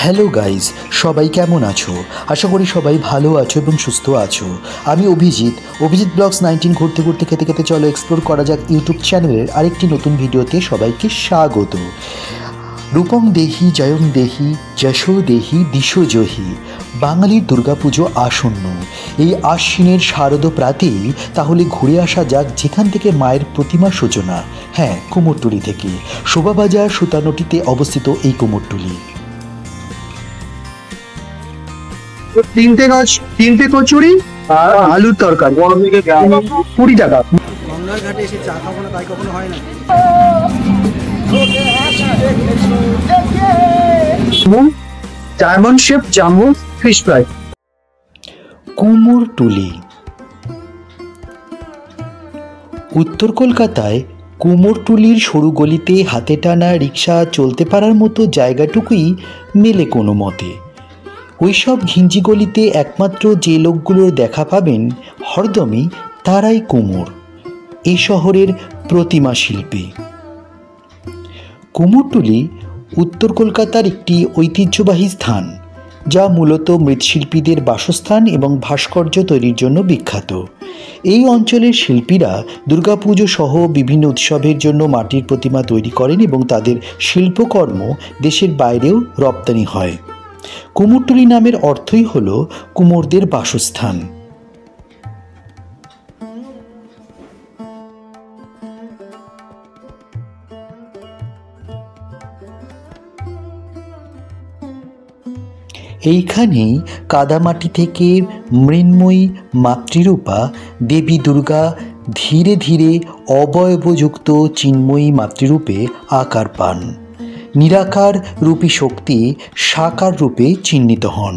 Hello guys, সবাই কেমন আছো? আশা করি সবাই ভালো আছো এবং সুস্থ আছো। আমি অভিজিৎ ব্লগস 19 ঘুরতে ঘুরতে খেতে খেতে চলো এক্সপ্লোর করা যাক ইউটিউব চ্যানেলের আরেকটি নতুন ভিডিওতে সবাইকে স্বাগত। রূপং দেহি জয়ং দেহি যশো দেহি দিশো জহি। বাঙালির দুর্গাপুজো আসন্ন, এই আশ্বিনের শারদ প্রাতেই তাহলে ঘুরে আসা যাক যেখান থেকে মায়ের প্রতিমা সূচনা। হ্যাঁ, কুমোরটুলি থেকে। শোভাবাজার সুতানটিতে অবস্থিত এই কুমোরটুলি। তিনটে কচুরি আর আলুর তরকারি 20 টাকা। গঙ্গার ঘাটে এসে চা খাবো না তাই কখনো হয় না। Diamond shape jumbo fish fry. Kumartuli উত্তর কলকাতায় কুমোরটুলির সরু গলিতে হাতে টানা রিক্সা চলতে পারার মতো জায়গাটুকুই মেলে কোনো মতে। ওইসব ঘিঞ্জি গলিতে একমাত্র যে লোকগুলোর দেখা পাবেন হরদমই তারাই কুমোর, এই শহরের প্রতিমা শিল্পী। কুমোরটুলি উত্তর কলকাতার একটি ঐতিহ্যবাহী স্থান, যা মূলত মৃৎশিল্পীদের বাসস্থান এবং ভাস্কর্য তৈরির জন্য বিখ্যাত। এই অঞ্চলের শিল্পীরা দুর্গাপুজো সহ বিভিন্ন উৎসবের জন্য মাটির প্রতিমা তৈরি করেন এবং তাদের শিল্পকর্ম দেশের বাইরেও রপ্তানি হয়। কুমোরটুলি নামের অর্থই হল কুমোরদের বাসস্থান। এইখানেই কাদামাটি থেকে মৃন্ময়ী মাতৃরূপা দেবী দুর্গা ধীরে ধীরে অবয়বযুক্ত চিন্ময়ী মাতৃরূপে আকার পান। নিরাকার রূপী শক্তি সাকার রূপে চিহ্নিত হন।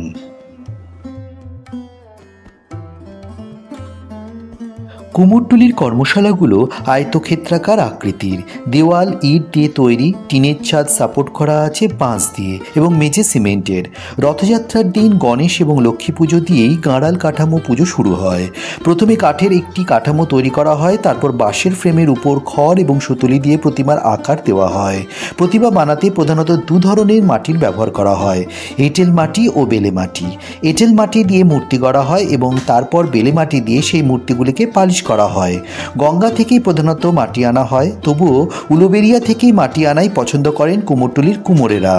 কুমোরটুলির কর্মশালাগুলো আয়তক্ষেত্রাকার আকৃতির, দেওয়াল ইট দিয়ে তৈরি, টিনের ছাদ সাপোর্ট করা আছে বাঁশ দিয়ে এবং মেঝে সিমেন্টের। রথযাত্রার দিন গণেশ এবং লক্ষ্মী পুজো দিয়েই গাঁড়াল কাঠামো পুজো শুরু হয়। প্রথমে কাঠের একটি কাঠামো তৈরি করা হয়, তারপর বাঁশের ফ্রেমের উপর খড় এবং সুতুলি দিয়ে প্রতিমার আকার দেওয়া হয়। প্রতিমা বানাতে প্রধানত দু ধরনের মাটির ব্যবহার করা হয়, এঁটেল মাটি ও বেলে মাটি। এঁটেল মাটি দিয়ে মূর্তি গড়া হয় এবং তারপর বেলে মাটি দিয়ে সেই মূর্তিগুলিকে পালিশ করা হয়। গঙ্গা থেকেই প্রধানত মাটি আনা হয়, তবুও উলুবেড়িয়া থেকেই মাটি আনাই পছন্দ করেন কুমোরটুলির কুমোরেরা।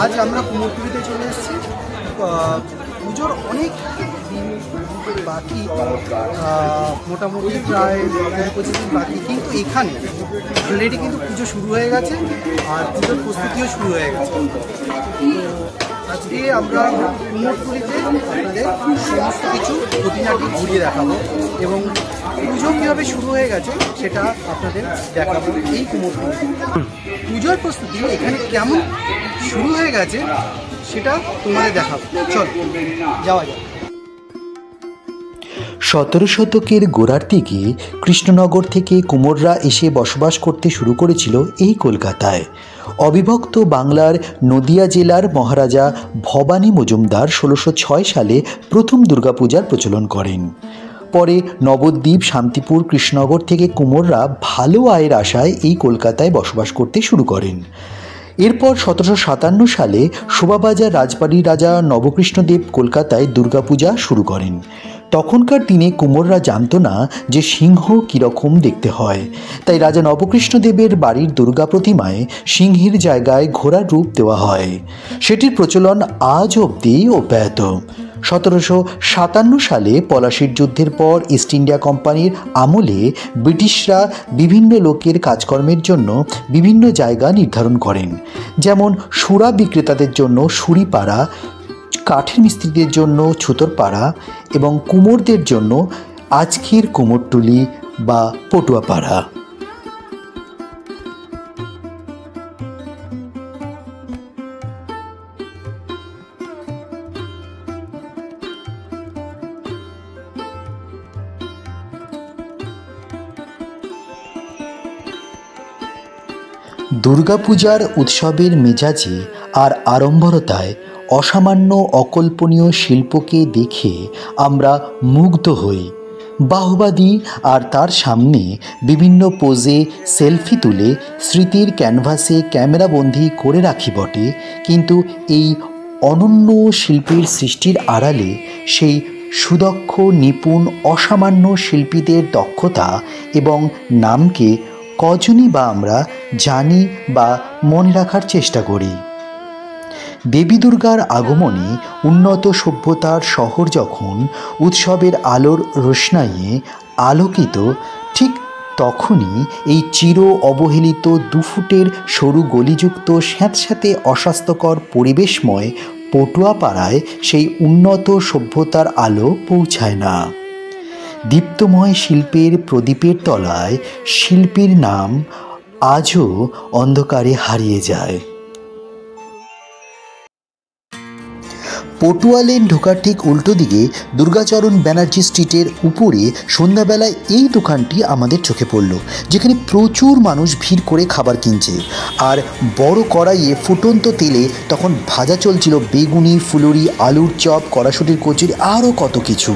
আজ আমরা কুমোরটুলিতে চলে এসেছি। পুজোর অনেক বাকি, মোটামুটি প্রায় 25 দিন বাকি, কিন্তু এখানে অলরেডি কিন্তু পুজো শুরু হয়ে গেছে আর পুজোর প্রস্তুতিও শুরু হয়ে গেছে। আজকে আমরা কুমোরটুলিতে আপনাদের সমস্ত কিছু খুঁটিনাটি ঘুরিয়ে দেখাবো এবং পুজো কীভাবে শুরু হয়ে গেছে সেটা আপনাদের দেখাবো। এই কুমোরটুলিতে পুজোর প্রস্তুতি এখানে কেমন শুরু হয়ে গেছে সেটা তোমাদের দেখাবো। চল যাওয়া যাক। 17 শতকের গোড়ার দিকে কৃষ্ণনগর থেকে কুমোররা এসে বসবাস করতে শুরু করেছিল এই কলকাতায়। অবিভক্ত বাংলার নদিয়া জেলার মহারাজা ভবানী মজুমদার 1606 সালে প্রথম দুর্গাপূজার প্রচলন করেন। পরে নবদ্বীপ, শান্তিপুর, কৃষ্ণনগর থেকে কুমোররা ভালো আয়ের আশায় এই কলকাতায় বসবাস করতে শুরু করেন। এরপর 1757 সালে শোভাবাজার রাজবাড়ির রাজা নবকৃষ্ণদেব কলকাতায় দুর্গাপূজা শুরু করেন। তখনকার দিনে কুমোররা জানত না যে সিংহ কীরকম দেখতে হয়, তাই রাজা নবকৃষ্ণদেবের বাড়ির দুর্গা প্রতিমায় সিংহের জায়গায় ঘোড়ার রূপ দেওয়া হয়। সেটির প্রচলন আজ অবধি অব্যাহত। 1757 সালে পলাশির যুদ্ধের পর ইস্ট ইন্ডিয়া কোম্পানির আমলে ব্রিটিশরা বিভিন্ন লোকের কাজকর্মের জন্য বিভিন্ন জায়গা নির্ধারণ করেন, যেমন সুরা বিক্রেতাদের জন্য সুরিপাড়া, কাঠের মিস্ত্রিদের জন্য ছুতরপাড়া এবং কুমোরদের জন্য আজকের কুমোরটুলি বা পটুয়াপাড়া। দুর্গাপূজার উৎসবের মেজাজে আর আড়ম্বরতায় অসামান্য অকল্পনীয় শিল্পকে দেখে আমরা মুগ্ধ হই। বাহুবাদী আর তার সামনে বিভিন্ন পোজে সেলফি তুলে স্মৃতির ক্যানভাসে ক্যামেরাবন্দি করে রাখি বটে, কিন্তু এই অনন্য শিল্পীর সৃষ্টির আড়ালে সেই সুদক্ষ নিপুণ অসামান্য শিল্পীদের দক্ষতা এবং নামকে কজনই বা আমরা জানি বা মনে রাখার চেষ্টা করি। দেবী দুর্গার আগমনে উন্নত সভ্যতার শহর যখন উৎসবের আলোর রোশনাইয়ে আলোকিত, ঠিক তখনই এই চির অবহেলিত 2 ফুটের সরু গলিযুক্ত স্যাঁতস্যাঁতে অস্বাস্থ্যকর পরিবেশময় পটুয়াপাড়ায় সেই উন্নত সভ্যতার আলো পৌঁছায় না। দীপ্তময় শিল্পের প্রদীপের তলায় শিল্পীর নাম আজও অন্ধকারে হারিয়ে যায়। পটুয়া লেন ঢোকার ঠিক উল্টো দিকে দুর্গাচরণ ব্যানার্জি স্ট্রিটের উপরে সন্ধ্যাবেলায় এই দোকানটি আমাদের চোখে পড়ল, যেখানে প্রচুর মানুষ ভিড় করে খাবার কিনছে। আর বড় কড়াইয়ে ফুটন্ত তেলে তখন ভাজা চলছিল বেগুনি, ফুলুরি, আলুর চপ, কড়াশুটির কচুরি, আরও কত কিছু।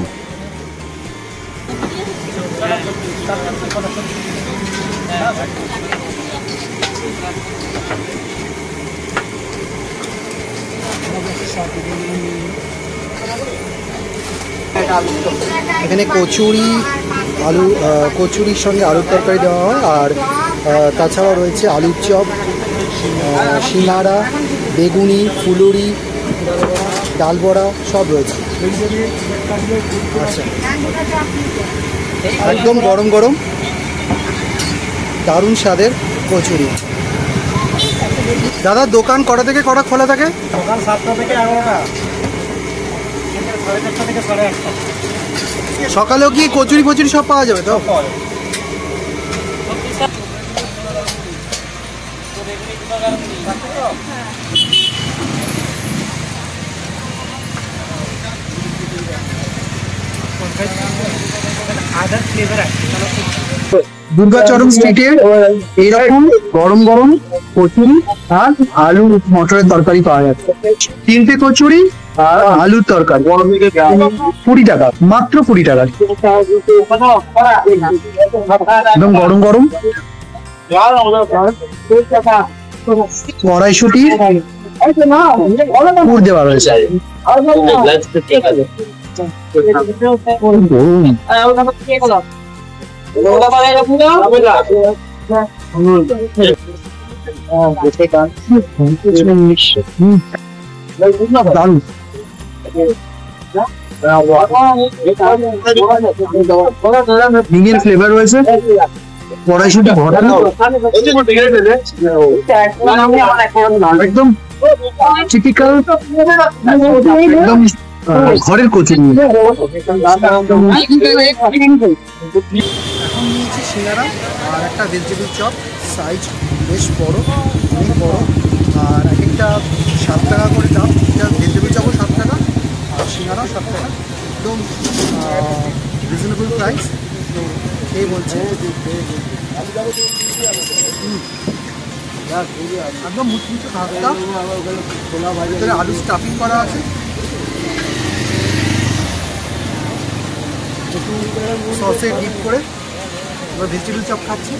এখানে কচুরি, কচুরির সঙ্গে আলুর তরকারি দেওয়া হয়, আর তাছাড়াও রয়েছে আলুর চপ, সিঙ্গাড়া, বেগুনি, ফুলুরি, ডাল বড়া সব রয়েছে। আচ্ছা, একদম গরম গরম দারুণ স্বাদের কচুরি। দাদা, দোকান কটা থেকে কটা খোলা থাকে? সকাল 7টা থেকে 11টা, 4:30 থেকে 1:30। সকালেও কি কচুরি ফচুরি সব পাওয়া যাবে তো? দুর্গাচরণ স্ট্রিটে এইরকম গরম গরম কচুরি আর আলু মটরের তরকারি পাওয়া যাচ্ছে। 3টে কচুরি আর আলুর তরকারি 20 টাকা, মাত্র 20 টাকা, একদম গরম গরম। কড়াইশুটি পুর দেওয়া রয়েছে। দারুণ। হিঙের ফ্লেভার রয়েছে, কড়াইশুটি ভরা, একদম টিপিক্যাল, একদম ঘরের কচুরি। এখন নিয়েছি সিঙ্গারা আর একটা ভেজিটেবল চপ, সাইজ বেশ বড়, অনেক বড়, আর এক একটা 7 টাকা করে দাম। এটা ভেজিটেবল চপও 7 টাকা আর সিঙ্গারাও 7 টাকা, একদম রিজনেবল প্রাইস। তো এই বলছে একদম মুচমুচে ভাতটা, ভিতরে আলু স্টাফিং করা আছে, একটু সসে ডিপ করে এবার ভেজিটেবল চপ খাচ্ছি।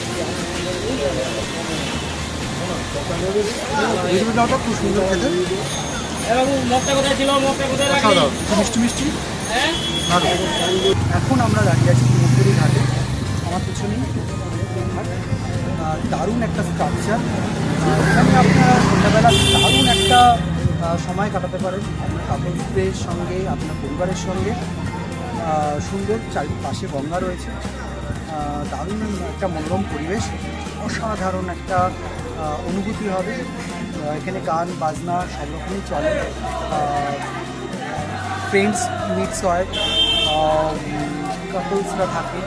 ভেজিটেবল চপটা খুব সুন্দর খেতে, মিষ্টি মিষ্টি ভালো। এখন আমরা দাঁড়িয়ে আছি কুমোরটুলি ঘাটে, আমার পিছনেই দারুণ একটা স্ট্রাকচার। এখানে আপনারা সন্ধ্যাবেলা দারুণ একটা সময় কাটাতে পারেন কাপলসদের সঙ্গে, আপনার পরিবারের সঙ্গে। সুন্দর চারিপাশে গঙ্গা রয়েছে, দারুণ একটা মনোরম পরিবেশ, অসাধারণ একটা অনুভূতি হবে। এখানে গান বাজনা সব রকমই চলে, ফ্রেন্ডস মিটস হয়, কাপলসরা থাকে,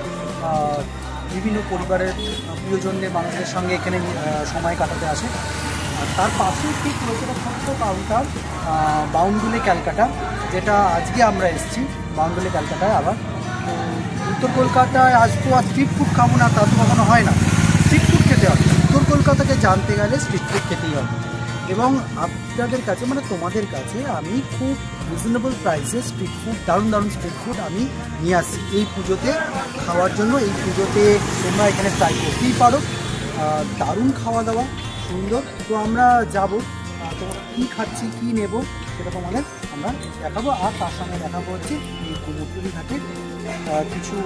বিভিন্ন পরিবারের প্রিয়জনদের মানুষের সঙ্গে এখানে সময় কাটাতে আসে। আর তার পাশেই ঠিক রয়েছে একটা ছোট্ট কাউন্টার, বাউন্ডুলে ক্যালকাটা, যেটা আজকে আমরা এসেছি বাউন্ডুলে ক্যালকাটায়। আবার উত্তর কলকাতায় আসবো আর স্ট্রিট ফুড খাবো না, তা তো কখনো হয় না। স্ট্রিট ফুড খেতে হবে, উত্তর কলকাতাকে জানতে গেলে স্ট্রিট ফুড খেতেই হবে। এবং আপনাদের কাছে মানে তোমাদের কাছে আমি খুব রিজনেবল প্রাইসে স্ট্রিট ফুড, দারুণ দারুণ স্ট্রিট ফুড আমি নিয়ে আসছি এই পুজোতে খাওয়ার জন্য। এই পুজোতে তোমরা এখানে ট্রাই করতেই পারো, দারুণ খাওয়া দাওয়া, সুন্দর। তো আমরা যাবো, তোমরা কী খাচ্ছি কী নেব সেটা তোমাদের আমরা দেখাবো। আর তার সঙ্গে দেখাবো হচ্ছে এই কুমোরটুলি ঘাটে কিছু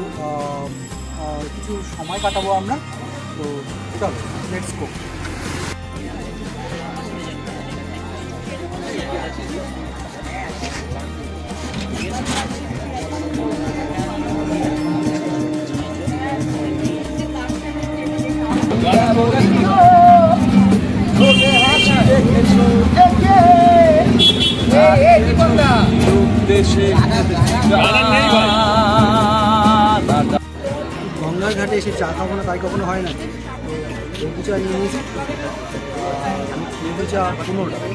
কিছু সময় কাটাবো আমরা। তো চলো, লেটস গো। গঙ্গার ঘাটে এসে চা খাবো না তাই কখনো হয় না। তো লেবু চা নিয়ে নিয়েছি, লেবু চা 15 টাকা।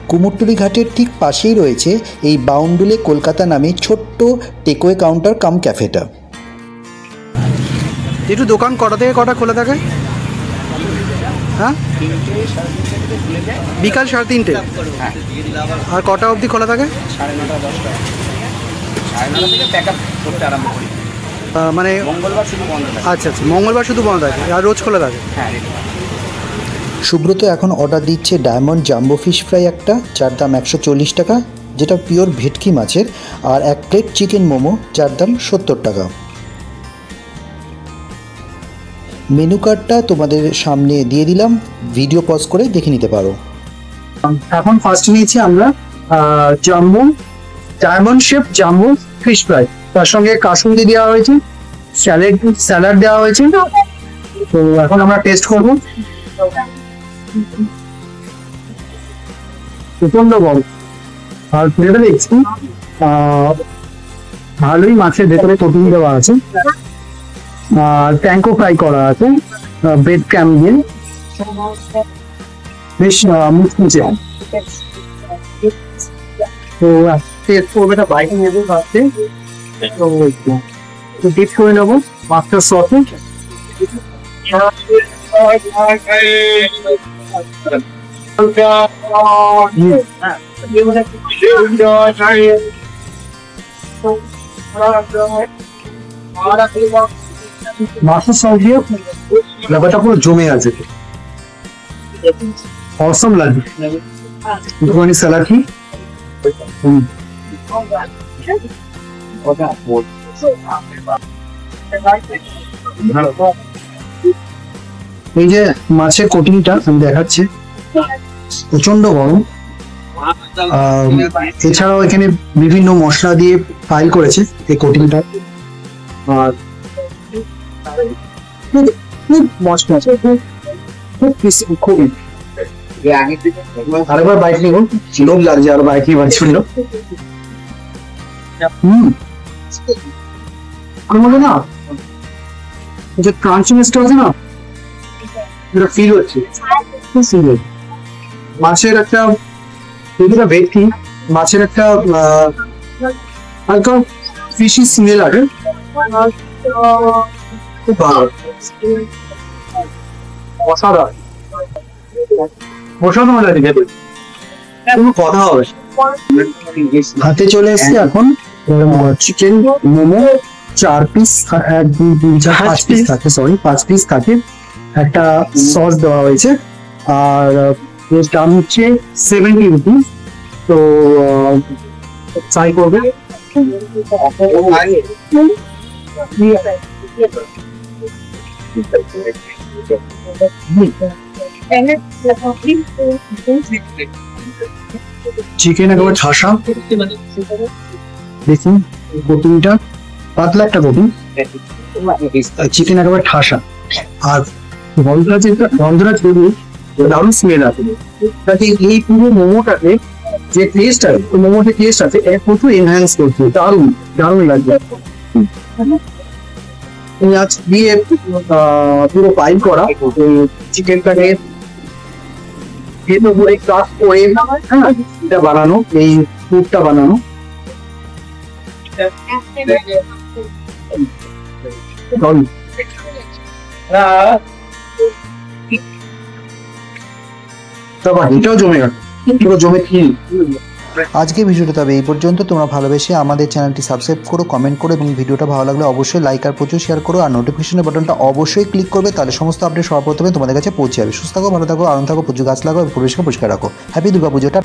কুমোরটুলি ঘাটের ঠিক পাশেই রয়েছে এই বাউন্ডুলে কলকাতা নামে ছোট্ট টেকওয়ে কাউন্টার কাম ক্যাফেটা। একটু দোকান কটা থেকে কটা খোলা থাকে? হ্যাঁ, বিকাল 3:30। আর কটা অবধি খোলা থাকে? 9:30 মানে মঙ্গলবার শুধু বন্ধ থাকে। আচ্ছা আচ্ছা, মঙ্গলবার শুধু বন্ধ থাকে, আর রোজ খোলা থাকে? হ্যাঁ। সুব্রত এখন অর্ডার দিচ্ছে ডায়মন্ড জাম্বো ফিশ ফ্রাই একটা, যার দাম 140 টাকা, যেটা পিওর ভেটকি মাছের, আর 1 প্লেট চিকেন মোমো, যার দাম 70 টাকা। মেনু কার্ডটা তোমাদের সামনে দিয়ে দিলাম, ভিডিও পজ করে দেখে নিতে পারো। এখন ফার্স্ট নিয়েছি আমরা jumbo diamond shape jumbo fish fry, তার সঙ্গে কাসুন্দি দেওয়া হয়েছে, স্যালাড দেওয়া হয়েছে। তো এখন আমরা টেস্ট করবো। প্রচন্ড বড়, আর ভেতরে দেখছি ভালোই মাছের ভেতরে প্রোটিন দেওয়া আছে, আর ট্যাঙ্কো ফ্রাই করা আছে ব্রেড ক্যাম দিয়ে, বেশ মুচমুচে। তো টেস্ট করবে, এটা বাইক নেবো ভাবছে, তো ডিপ করে নেবো মাছটার সসে। মাছের সস দিয়ে ব্যাপারটা পুরো জমে আছে, অসম লাগবে। একটুখানি স্যালাড কি এই যে মাছের কোটিংটা আমি দেখাচ্ছি, প্রচন্ড গরম। এছাড়াও এখানে বিভিন্ন মশলা দিয়ে ফাইল করেছে এই কোটিংটা, আর মশলা খুবই। আরেকবার বাইক নিব, লোভ লাগছে আর বাইক নিয়ে পারছিল। না যে ক্রাঞ্চিনেসটা আছে না, এটা ফিল হচ্ছে। মাছের একটা ভেটকি, মাছের একটা হালকা ফিশি স্মেল আছে, খুব ভালো, অসাধারণ অসাধারণ লাগে খেতে, কোনো কথা হবে। হাতে চলে এসছে এখন চিকেন মোমো, 4 পিস, 1 2 3 4 5 পিস থাকে, সরি 5 পিস থাকে। একটা সস দেওয়া হয়েছে, আর এর দাম হচ্ছে 70 রুপিস। তো ট্রাই করবে। চিকেন একেবারে ঠাসা, দেখুন কোটিংটা পাতলা একটা কোটিং, চিকেন একেবারে ঠাসা, আর গন্ধটা ছবি দারুণ স্মেল আছে। এই পুরো মোমোটাকে যে টেস্ট আছে, মোমোতে টেস্ট আছে, প্রচুর এনহ্যান্স করছে, দারুণ দারুণ লাগবে। পেঁয়াজ দিয়ে পুরো পাইল করা চিকেনটাকে এর উপরে ক্রাশ করে এটা বানানো, এই স্যুপটা বানানো। তারপর এটাও জমে গেল, পুরো জমে কি। আজকে ভিডিওটা তবে এই পর্যন্ত। তোমরা ভালোবেসে আমাদের চ্যানেলটি সাবস্ক্রাইব করো, কমেন্ট করো এবং ভিডিওটা ভালো লাগলে অবশ্যই লাইক আর প্রচুর শেয়ার করো, আর নোটিফিকেশনের বাটনটা অবশ্যই ক্লিক করবে, তাহলে সমস্ত আপডেট সর্বপ্রথমে তোমাদের কাছে পৌঁছে যাবে। সুস্থ থাকো, ভালো থাকো, আনন্দ থাকো, প্রচুর গাছ লাগাও, পরিবেশকে পরিষ্কার রাখো। হ্যাপি দুর্গা পুজোটা।